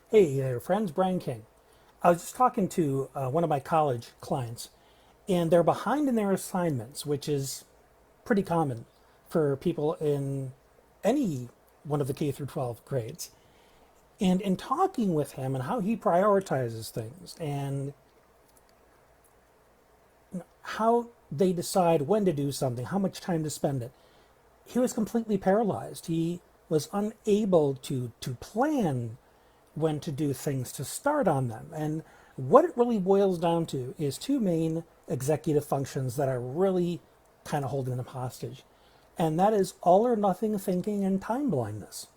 Hey there, friends. Brian King. I was just talking to one of my college clients, and they're behind in their assignments, which is pretty common for people in any one of the K through 12 grades. And in talking with him and how he prioritizes things and how they decide when to do something, how much time to spend it, he was completely paralyzed. He was unable to plan when to do things, to start on them. And what it really boils down to is two main executive functions that are really kind of holding them hostage. And that is all or nothing thinking and time blindness.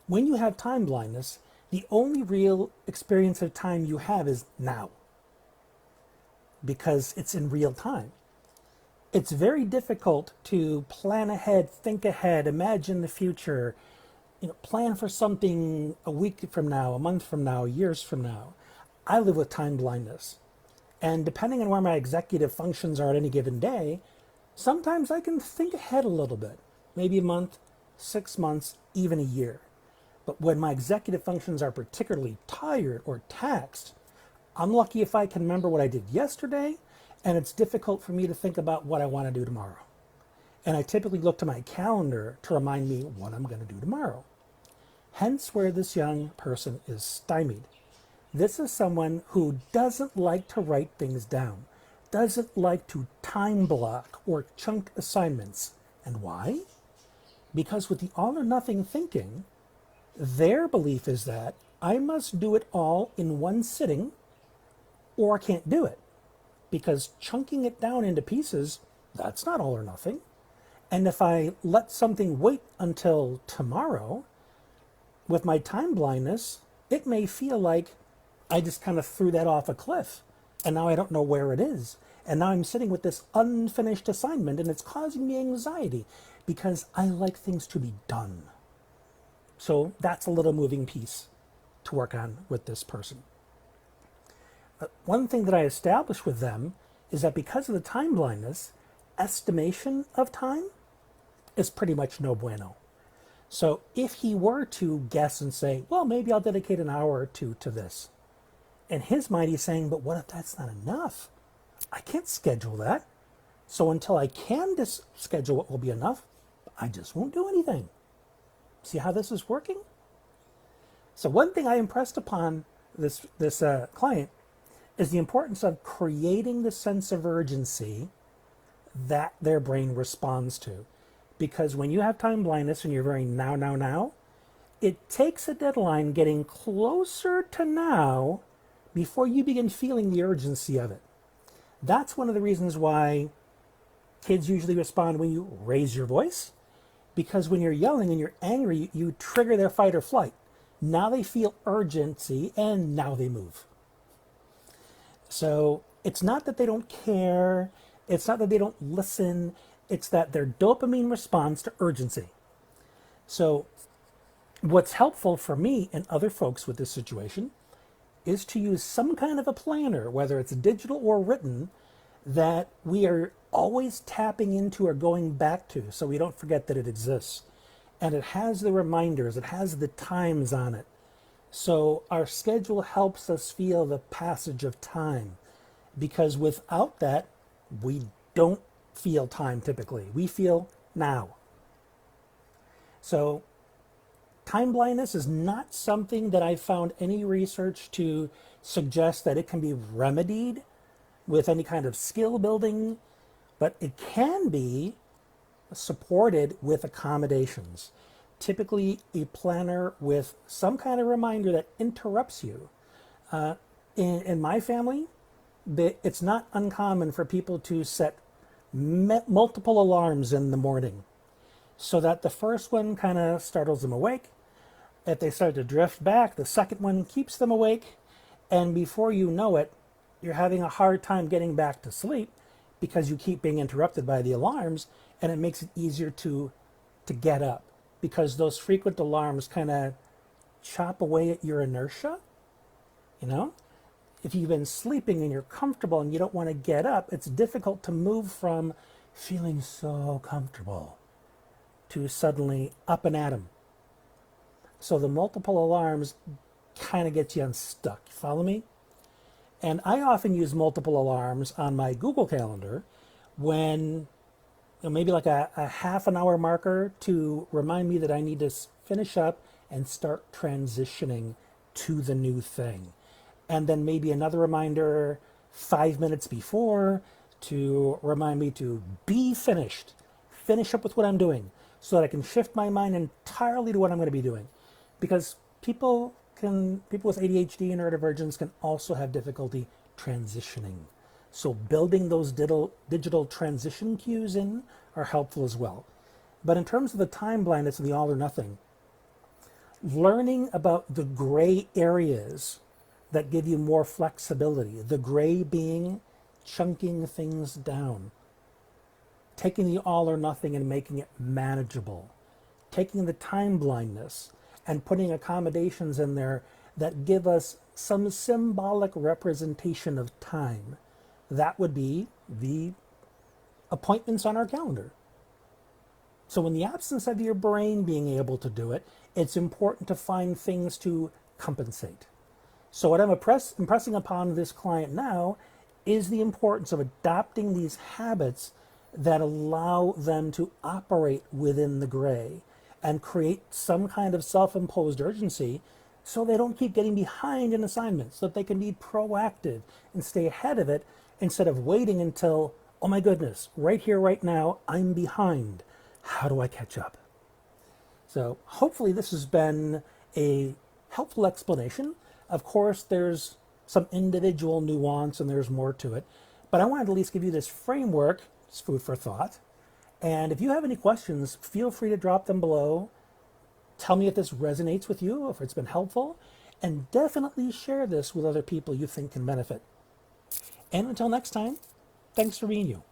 When you have time blindness, the only real experience of time you have is now because it's in real time. It's very difficult to plan ahead, think ahead, imagine the future, plan for something a week from now, a month from now, years from now. I live with time blindness. And depending on where my executive functions are at any given day, sometimes I can think ahead a little bit, maybe a month, 6 months, even a year. But when my executive functions are particularly tired or taxed, I'm lucky if I can remember what I did yesterday, and it's difficult for me to think about what I want to do tomorrow. And I typically look to my calendar to remind me what I'm going to do tomorrow. Hence where this young person is stymied. This is someone who doesn't like to write things down, doesn't like to time block or chunk assignments. And why? Because with the all or nothing thinking, their belief is that I must do it all in one sitting or I can't do it. Because chunking it down into pieces, that's not all or nothing. And if I let something wait until tomorrow, with my time blindness, it may feel like I just kind of threw that off a cliff and now I don't know where it is. And now I'm sitting with this unfinished assignment and it's causing me anxiety because I like things to be done. So that's a little moving piece to work on with this person. One thing that I established with them is that because of the time blindness, estimation of time is pretty much no bueno. So if he were to guess and say, well, maybe I'll dedicate an hour or two to this, in his mind he's saying, but what if that's not enough? I can't schedule that. So until I can schedule what will be enough, I just won't do anything. See how this is working? So one thing I impressed upon this client is the importance of creating the sense of urgency that their brain responds to. Because when you have time blindness and you're very now, it takes a deadline getting closer to now before you begin feeling the urgency of it. That's one of the reasons why kids usually respond when you raise your voice, because when you're yelling and you're angry, you trigger their fight or flight. Now they feel urgency and now they move. So it's not that they don't care, it's not that they don't listen, it's that their dopamine responds to urgency. So what's helpful for me and other folks with this situation is to use some kind of a planner, whether it's digital or written, that we are always tapping into or going back to so we don't forget that it exists. And it has the reminders, it has the times on it. So our schedule helps us feel the passage of time, because without that, we don't feel time typically. We feel now. So time blindness is not something that I've found any research to suggest that it can be remedied with any kind of skill building, but it can be supported with accommodations. Typically a planner with some kind of reminder that interrupts you. In my family, it's not uncommon for people to set multiple alarms in the morning so that the first one kind of startles them awake. If they start to drift back, the second one keeps them awake. And before you know it, you're having a hard time getting back to sleep because you keep being interrupted by the alarms, and it makes it easier to get up because those frequent alarms kind of chop away at your inertia. If you've been sleeping and you're comfortable and you don't want to get up, it's difficult to move from feeling so comfortable to suddenly up and at 'em. So the multiple alarms kind of gets you unstuck. You follow me? And I often use multiple alarms on my Google Calendar when maybe like a half an hour marker to remind me that I need to finish up and start transitioning to the new thing. And then maybe another reminder 5 minutes before to remind me to be finished, finish up with what I'm doing so that I can shift my mind entirely to what I'm going to be doing. Because people with ADHD and neurodivergence can also have difficulty transitioning. So building those digital transition cues in are helpful as well. But in terms of the time blindness and the all or nothing, learning about the gray areas that give you more flexibility, the gray being chunking things down, taking the all or nothing and making it manageable, taking the time blindness and putting accommodations in there that give us some symbolic representation of time. That would be the appointments on our calendar. So in the absence of your brain being able to do it, it's important to find things to compensate. So what I'm impressing upon this client now is the importance of adopting these habits that allow them to operate within the gray and create some kind of self-imposed urgency so they don't keep getting behind in assignments, so that they can be proactive and stay ahead of it instead of waiting until, oh my goodness, right here, right now, I'm behind. How do I catch up? So hopefully this has been a helpful explanation. Of course, there's some individual nuance and there's more to it, but I wanted to at least give you this framework. It's food for thought. And if you have any questions, feel free to drop them below. Tell me if this resonates with you, if it's been helpful, and definitely share this with other people you think can benefit. And until next time, thanks for being you.